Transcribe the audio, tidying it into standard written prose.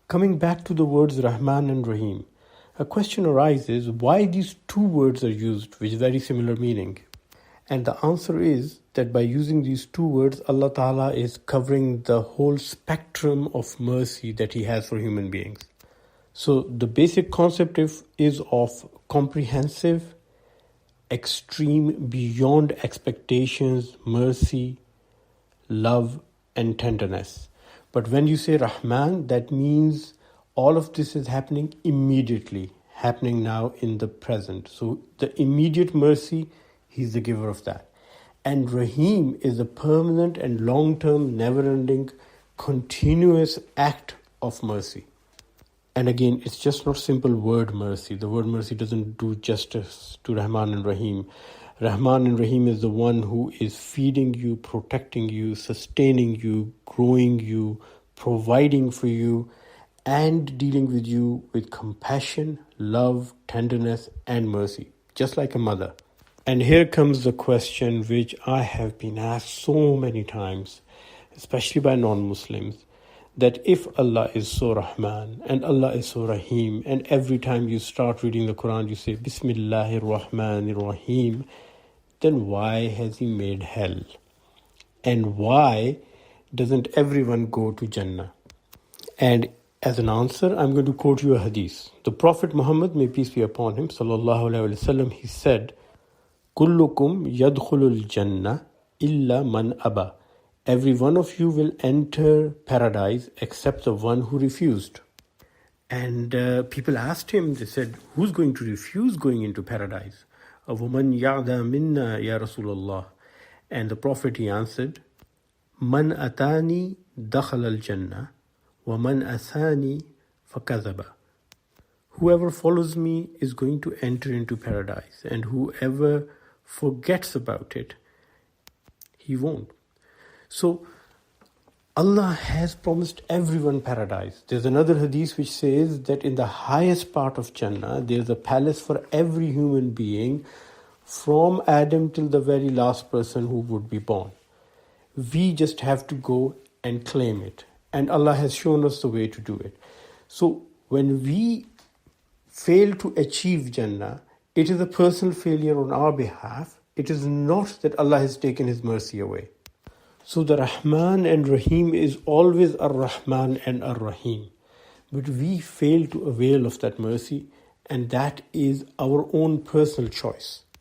Coming back to the words Rahman and Rahim, a question arises why these two words are used with very similar meaning. And the answer is that by using these two words, Allah Ta'ala is covering the whole spectrum of mercy that He has for human beings. So the basic concept is of comprehensive, extreme, beyond expectations, mercy, love and tenderness. But when you say Rahman, that means all of this is happening immediately, happening now in the present. So the immediate mercy, He's the giver of that. And Rahim is a permanent and long-term, never-ending, continuous act of mercy. And again, it's just not simple word mercy. The word mercy doesn't do justice to Rahman and Rahim. Rahman and Rahim is the one who is feeding you, protecting you, sustaining you, growing you, providing for you, and dealing with you with compassion, love, tenderness, and mercy, just like a mother. And here comes the question which I have been asked so many times, especially by non-Muslims, that if Allah is so Rahman and Allah is so Rahim, and every time you start reading the Quran you say Bismillahir Rahmanir Rahim, then why has He made hell? And why doesn't everyone go to Jannah? And as an answer, I'm going to quote you a hadith. The Prophet Muhammad, may peace be upon him, sallallahu alaihi wasallam, he said, Kullukum yadkhulul jannah illa man aba. Every one of you will enter paradise except the one who refused. And people asked him, they said, who's going to refuse going into paradise? وَمَنْ يَعْدَى مِنَّا يَا رَسُولَ اللَّهِ. And the Prophet, he answered, مَنْ أَتَانِي دَخَلَ الْجَنَّةِ وَمَنْ أَسَانِي فَكَذَبَ. Whoever follows me is going to enter into paradise, and whoever forgets about it, he won't. So Allah has promised everyone paradise. There's another hadith which says that in the highest part of Jannah, there's a palace for every human being, from Adam till the very last person who would be born. We just have to go and claim it. And Allah has shown us the way to do it. So when we fail to achieve Jannah, it is a personal failure on our behalf. It is not that Allah has taken His mercy away. So the Rahman and Rahim is always Ar-Rahman and Ar-Rahim. But we fail to avail of that mercy, and that is our own personal choice.